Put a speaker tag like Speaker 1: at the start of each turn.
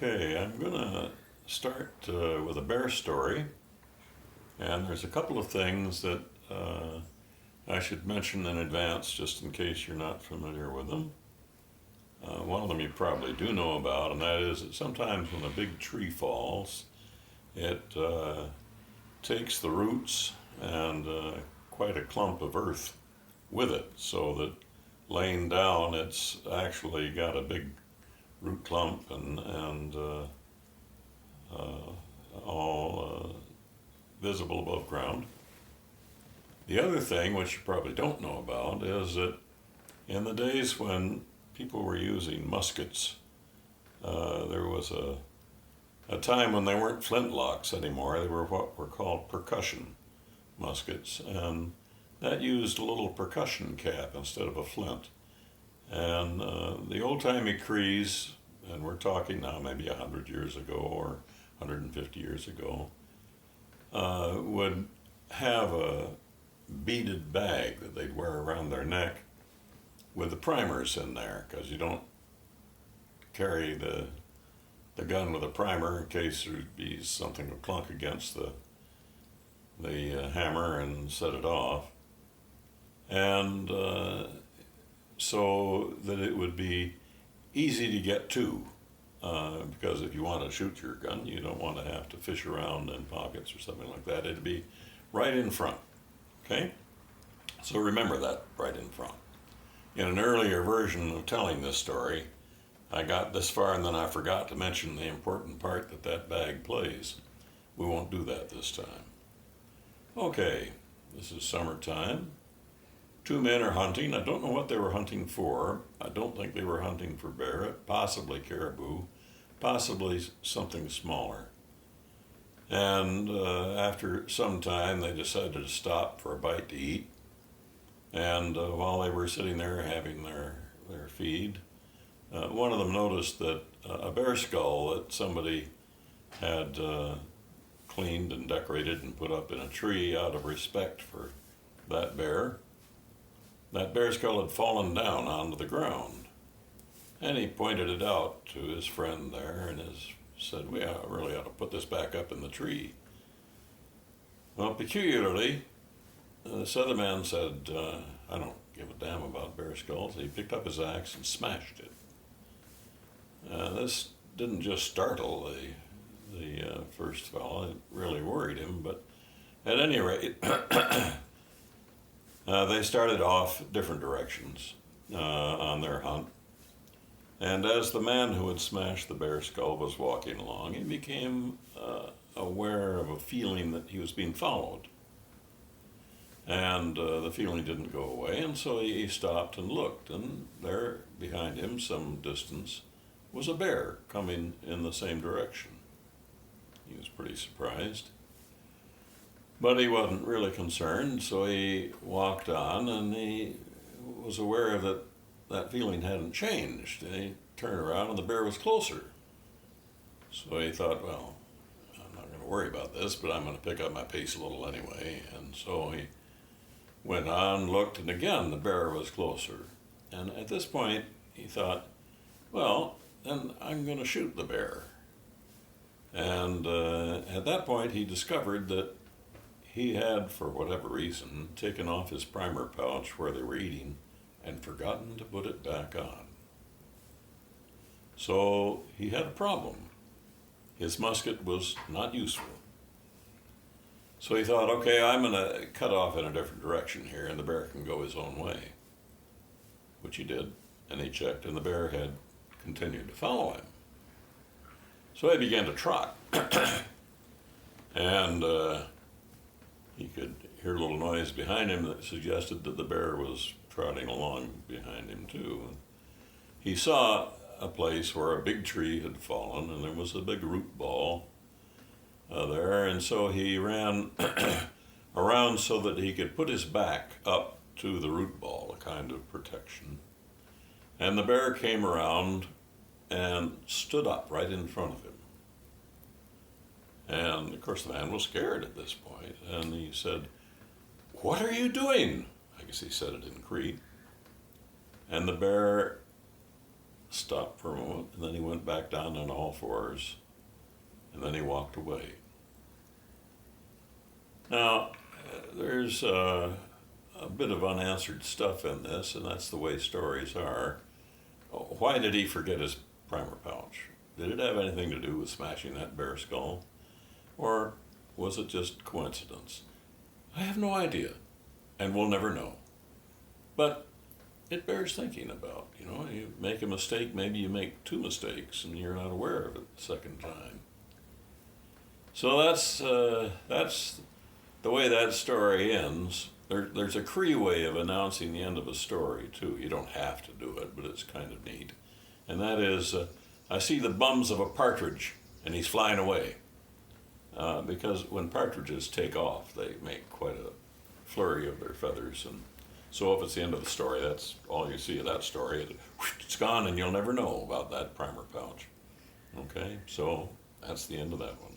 Speaker 1: Okay, I'm gonna start with a bear story, and there's a couple of things that I should mention in advance just in case you're not familiar with them. One of them you probably do know about, and that is that sometimes when a big tree falls, it takes the roots and quite a clump of earth with it, so that laying down it's actually got a big root clump and all visible above ground. The other thing, which you probably don't know about, is that in the days when people were using muskets, there was a time when they weren't flintlocks anymore. They were what were called percussion muskets, and that used a little percussion cap instead of a flint. And the old-timey Crees, and we're talking now maybe 100 years ago or 150 years ago, would have a beaded bag that they'd wear around their neck with the primers in there, because you don't carry the gun with a primer in case there'd be something to clunk against the hammer and set it off. And so that it would be easy to get to, because if you want to shoot your gun, you don't want to have to fish around in pockets or something like that. It'd be right in front, okay? So remember that, right in front. In an earlier version of telling this story, I got this far and then I forgot to mention the important part that that bag plays. We won't do that this time. Okay, this is summertime. Two men are hunting. I don't know what they were hunting for. I don't think they were hunting for bear, possibly caribou, possibly something smaller. And after some time, they decided to stop for a bite to eat. And while they were sitting there having their feed, one of them noticed that a bear skull that somebody had cleaned and decorated and put up in a tree out of respect for that bear skull had fallen down onto the ground. And he pointed it out to his friend there and said, we really ought to put this back up in the tree. Well, peculiarly, this other man said, I don't give a damn about bear skulls. He picked up his axe and smashed it. This didn't just startle the first fellow, it really worried him, but at any rate, they started off different directions on their hunt. And as the man who had smashed the bear skull was walking along, he became aware of a feeling that he was being followed. And the feeling didn't go away, and so he stopped and looked, and there behind him, some distance, was a bear coming in the same direction. He was pretty surprised. But he wasn't really concerned, so he walked on, and he was aware that that feeling hadn't changed. And he turned around, and the bear was closer. So he thought, well, I'm not going to worry about this, but I'm going to pick up my pace a little anyway. And so he went on, looked, and again the bear was closer. And at this point, he thought, well, then I'm going to shoot the bear. And at that point, he discovered that he had, for whatever reason, taken off his primer pouch where they were eating and forgotten to put it back on. So he had a problem. His musket was not useful. So he thought, okay, I'm going to cut off in a different direction here and the bear can go his own way. Which he did, and he checked, and the bear had continued to follow him. So he began to trot. And he could hear a little noise behind him that suggested that the bear was trotting along behind him too. He saw a place where a big tree had fallen and there was a big root ball there, and so he ran around so that he could put his back up to the root ball, a kind of protection. And the bear came around and stood up right in front of him. And of course the man was scared at this point, and he said, "What are you doing?" I guess he said it in Cree. And the bear stopped for a moment, and then he went back down on all fours, and then he walked away. Now, there's a bit of unanswered stuff in this, and that's the way stories are. Why did he forget his primer pouch? Did it have anything to do with smashing that bear skull? Or was it just coincidence? I have no idea, and we'll never know. But it bears thinking about. You know, you make a mistake, maybe you make two mistakes, and you're not aware of it the second time. So that's the way that story ends. There's a Cree way of announcing the end of a story, too. You don't have to do it, but it's kind of neat. And that is, I see the bums of a partridge, and he's flying away. Because when partridges take off, they make quite a flurry of their feathers. And so if it's the end of the story, that's all you see of that story. It's gone, and you'll never know about that primer pouch. Okay, so that's the end of that one.